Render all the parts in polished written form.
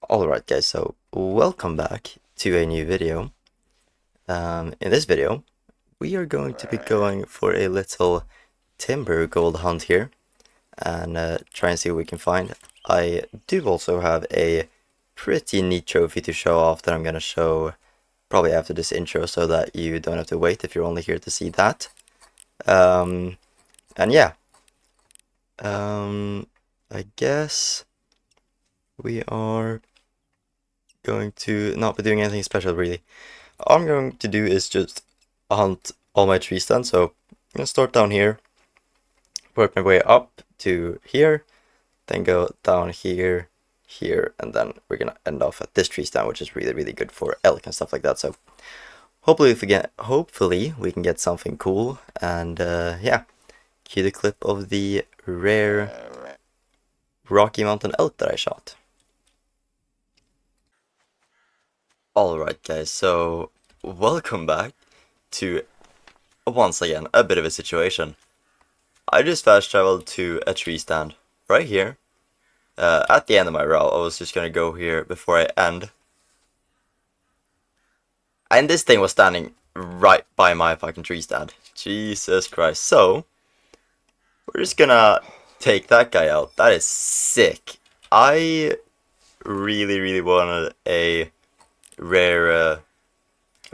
Alright guys, so welcome back to a new video. In this video, we are going to be going for a little timber gold hunt here and try and see what we can find. I do also have a pretty neat trophy to show off that I'm going to show probably after this intro so that you don't have to wait if you're only here to see that. And yeah, I guess we are going to not be doing anything special really. All I'm going to do is just hunt all my tree stands. So I'm going to start down here, work my way up to here, then go down here, here, and then we're going to end off at this tree stand, which is really good for elk and stuff like that. So hopefully we can get something cool. And yeah, cue the clip of the rare Rocky Mountain elk that I shot. Alright guys, so welcome back to, once again, a bit of a situation. I just fast traveled to a tree stand right here. At the end of my route, I was just gonna go here before I end. And this thing was standing right by my fucking tree stand. Jesus Christ. So, we're just gonna take that guy out. That is sick. I really wanted a rare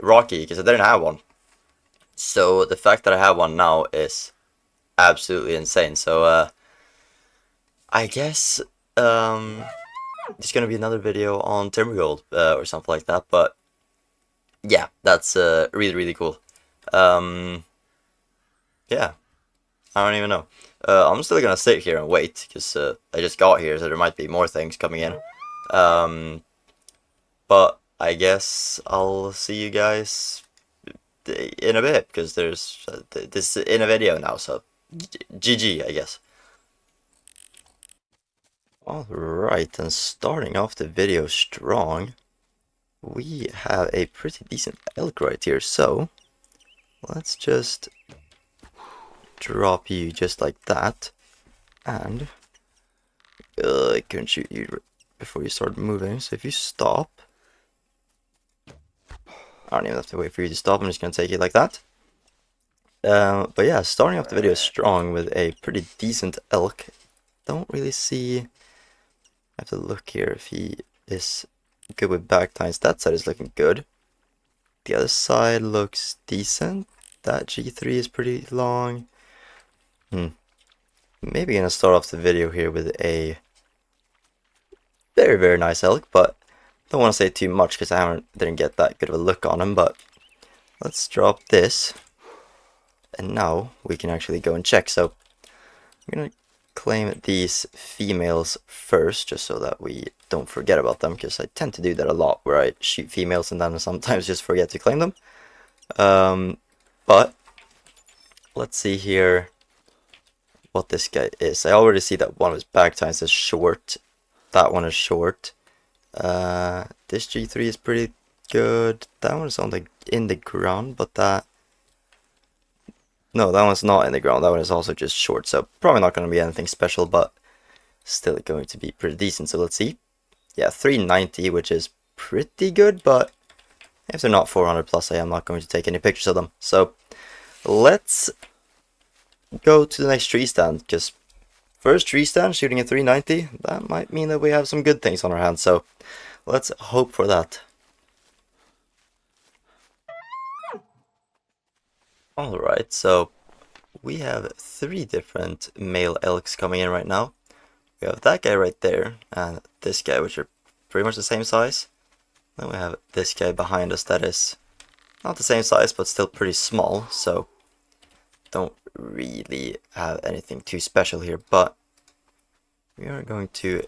Rocky because I didn't have one. So the fact that I have one now is absolutely insane. So I guess there's gonna be another video on timbergold or something like that. But yeah, that's really cool. Yeah, I don't even know. I'm still gonna sit here and wait because I just got here, so there might be more things coming in. But I guess I'll see you guys in a bit because there's this in a video now, so GG, I guess. Alright, and starting off the video strong, we have a pretty decent elk right here, so let's just drop you just like that, and I couldn't shoot you before you start moving, so if you stop, I don't even have to wait for you to stop. I'm just going to take it like that. But yeah, starting off the video strong with a pretty decent elk. Don't really see... I have to look here if he is good with back tines. That side is looking good. The other side looks decent. That G3 is pretty long. Maybe going to start off the video here with a very nice elk, but don't want to say too much because I didn't get that good of a look on him. But let's drop this, and now we can actually go and check. So I'm gonna claim these females first, just so that we don't forget about them, because I tend to do that a lot, where I shoot females and then sometimes just forget to claim them. But let's see here what this guy is. I already see that one of his back tines is short. That one is short. This G3 is pretty good. That one's on in the ground, but no, that one's not in the ground. That one is also just short, so probably not going to be anything special, but still going to be pretty decent. So let's see. Yeah, 390, which is pretty good, but if they're not 400 plus, I am not going to take any pictures of them. So let's go to the next tree stand, because first tree stand shooting a 390, that might mean that we have some good things on our hands, so let's hope for that. Alright, so we have 3 different male elks coming in right now. We have that guy right there, and this guy, which are pretty much the same size. Then we have this guy behind us that is not the same size, but still pretty small, so don't really have anything too special here, but we are going to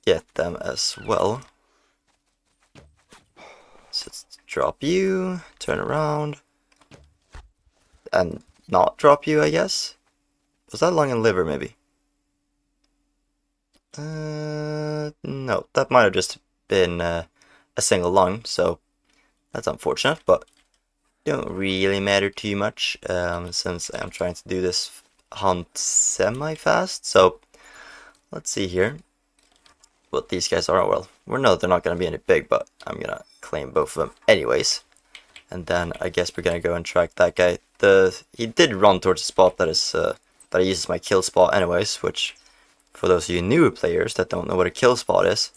get them as well. So let's drop you, turn around, and not drop you, I guess. Was that lung and liver, maybe? No, that might have just been a single lung, so that's unfortunate, but don't really matter too much, since I'm trying to do this hunt semi-fast. So let's see here. what these guys are. Well, we know they're not going to be any big, but I'm going to claim both of them anyways. And then I guess we're going to go and track that guy. He did run towards a spot that is that uses my kill spot anyways, which for those of you newer players that don't know what a kill spot is,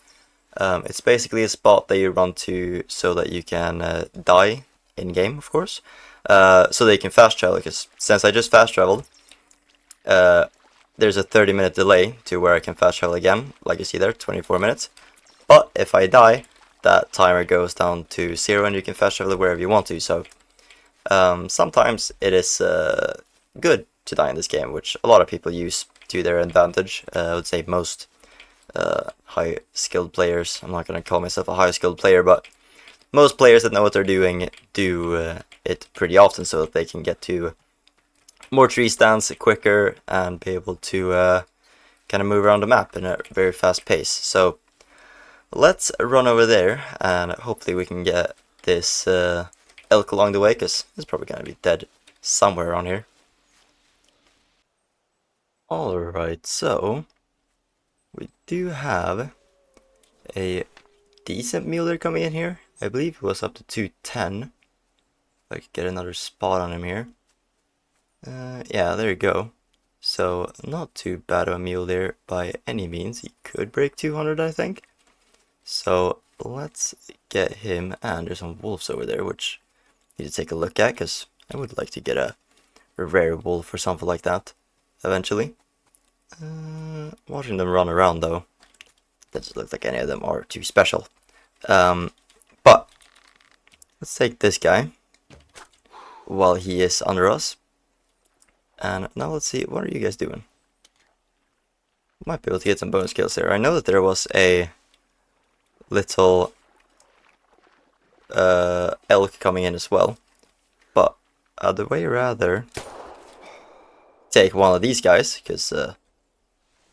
it's basically a spot that you run to so that you can die in-game, of course, so that you can fast travel, because since I just fast traveled, there's a 30-minute delay to where I can fast travel again, like you see there, 24 minutes. But if I die, that timer goes down to 0 and you can fast travel wherever you want to. So sometimes it is good to die in this game, which a lot of people use to their advantage. I would say most high-skilled players, I'm not going to call myself a high-skilled player, but most players that know what they're doing do it pretty often so that they can get to more tree stands quicker and be able to kind of move around the map in a very fast pace. So let's run over there and hopefully we can get this elk along the way, because it's probably going to be dead somewhere around here. Alright, so we do have a decent mule coming in here. I believe it was up to 210. If I could get another spot on him here. Yeah, there you go. So not too bad of a mule there by any means. He could break 200, I think. So let's get him, and there's some wolves over there which I need to take a look at, because I would like to get a rare wolf or something like that eventually. Watching them run around though, doesn't look like any of them are too special. But let's take this guy while he is under us. And now let's see, what are you guys doing? Might be able to get some bonus kills here. I know that there was a little elk coming in as well, but I'd way rather take one of these guys, because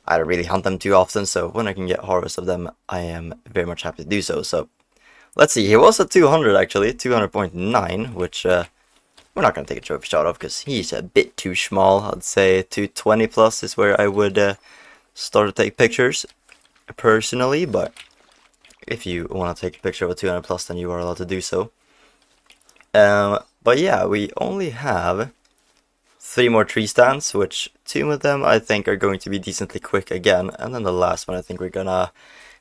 I don't really hunt them too often, so when I can get harvest of them, I am very much happy to do so. So let's see, he was at 200 actually, 200.9, which we're not going to take a trophy shot of because he's a bit too small. I'd say 220 plus is where I would start to take pictures personally, but if you want to take a picture of a 200 plus, then you are allowed to do so. But yeah, we only have 3 more tree stands, which 2 of them I think are going to be decently quick again, and then the last one I think we're gonna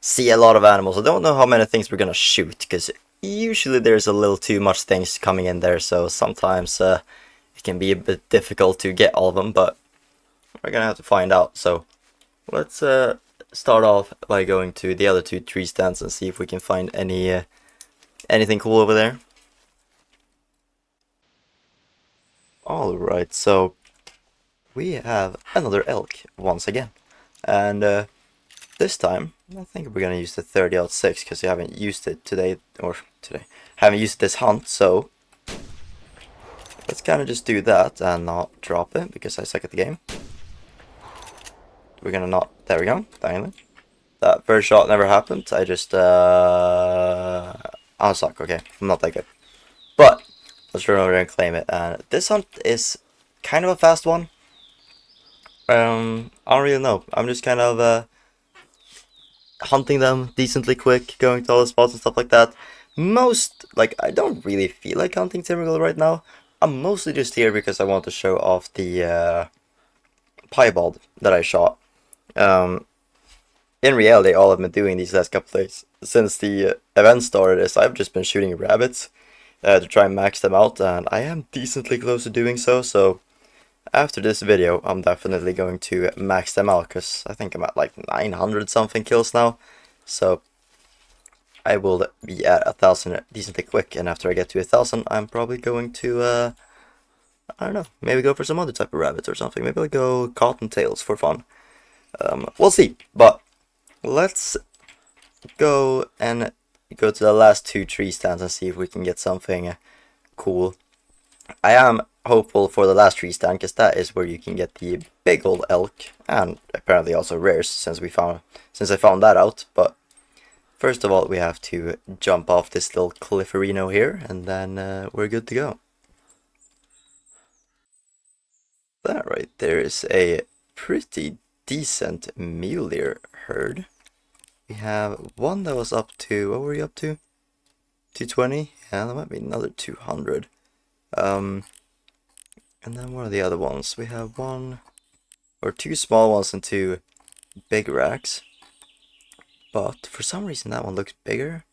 see a lot of animals. I don't know how many things we're gonna shoot, because usually there's a little too much things coming in there, so sometimes it can be a bit difficult to get all of them, but we're gonna have to find out. So let's start off by going to the other 2 tree stands and see if we can find anything cool over there. Alright, so we have another elk once again, and this time I think we're gonna use the 30-06 because we haven't used it today, haven't used this hunt, so let's kind of just do that and not drop it because I suck at the game. We're gonna not, there we go, finally. That first shot never happened, I just I suck, okay, I'm not that good. But let's run over there and claim it, and this hunt is kind of a fast one. I don't really know, I'm just kind of hunting them decently quick, going to all the spots and stuff like that. I don't really feel like hunting timbergold right now. I'm mostly just here because I want to show off the piebald that I shot. In reality, all I've been doing these last couple days since the event started is I've just been shooting rabbits to try and max them out, and I am decently close to doing so. So after this video, I'm definitely going to max them out, because I think I'm at like 900 something kills now. So I will be at 1,000 decently quick, and after I get to 1,000, I'm probably going to, I don't know, maybe go for some other type of rabbits or something. Maybe I'll go cottontails for fun. We'll see, but let's go and go to the last 2 tree stands and see if we can get something cool. I am hopeful for the last tree stand, because that is where you can get the big old elk, and apparently also rares, since I found that out. But first of all, we have to jump off this little clifferino here, and then we're good to go. That right there is a pretty decent mule deer herd. We have one that was up to, what were we up to? 220? Yeah, that might be another 200. And then what are the other ones? We have one, or two small ones and two big racks. But for some reason that one looks bigger,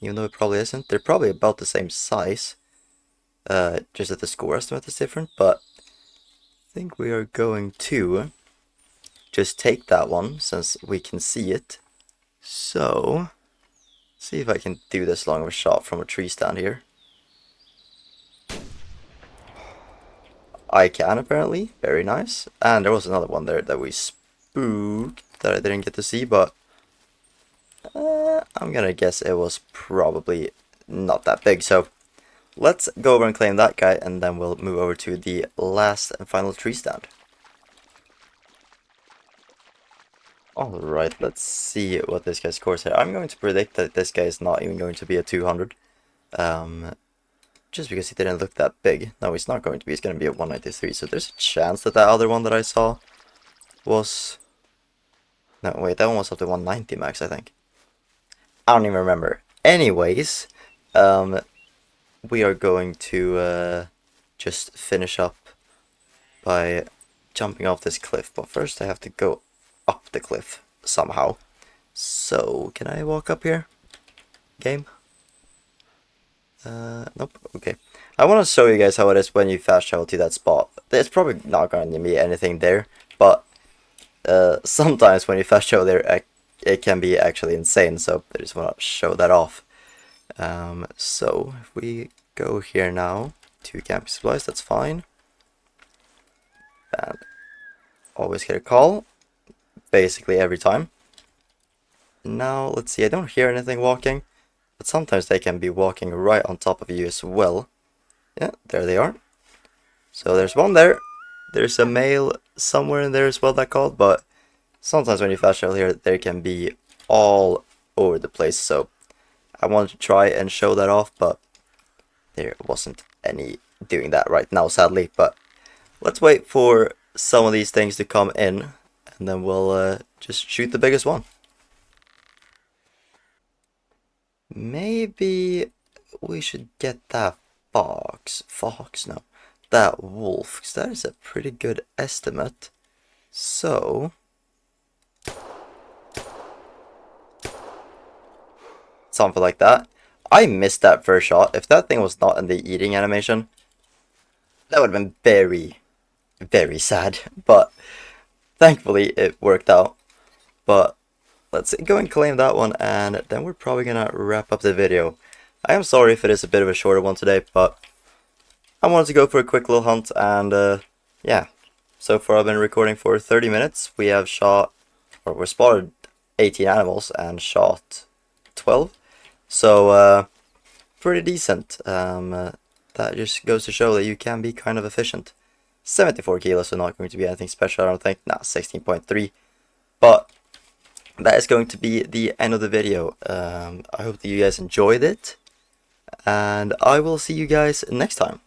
even though it probably isn't. They're probably about the same size, just that the score estimate is different, but I think we are going to just take that one since we can see it. So, see if I can do this long of a shot from a tree stand here. I can apparently, very nice. And there was another one there that we spooked that I didn't get to see, but I'm gonna guess it was probably not that big. So let's go over and claim that guy, and then we'll move over to the last and final tree stand. Alright, let's see what this guy scores here. I'm going to predict that this guy is not even going to be a 200. Just because he didn't look that big. No, he's not going to be. He's going to be a 193. So there's a chance that that other one that I saw was... No, wait, that one was up to 190 max, I think. I don't even remember. Anyways, we are going to just finish up by jumping off this cliff. But first I have to go up the cliff somehow. So, can I walk up here? Game? Nope, okay. I want to show you guys how it is when you fast travel to that spot. There's probably not going to be anything there, but sometimes when you fast travel there, it can be actually insane, so I just want to show that off. So, if we go here now to camping supplies, that's fine. And always get a call, basically every time. Now, let's see, I don't hear anything walking. But sometimes they can be walking right on top of you as well. Yeah, there they are. So there's one there. There's a male somewhere in there as well that called. But sometimes when you fast travel here, they can be all over the place. So I wanted to try and show that off. But there wasn't any doing that right now, sadly. But let's wait for some of these things to come in. And then we'll just shoot the biggest one. Maybe we should get that fox, no, that wolf, because that is a pretty good estimate. So, something like that. I missed that first shot. If that thing was not in the eating animation, that would have been very, very sad. But thankfully it worked out. But let's go and claim that one, and then we're probably gonna wrap up the video. I am sorry if it is a bit of a shorter one today, but I wanted to go for a quick little hunt, and yeah. So far I've been recording for 30 minutes. We have shot, or we're spotted 18 animals and shot 12. So, pretty decent. That just goes to show that you can be kind of efficient. 74 kilos, so not going to be anything special, I don't think. Nah, 16.3. But that is going to be the end of the video. I hope that you guys enjoyed it, and I will see you guys next time.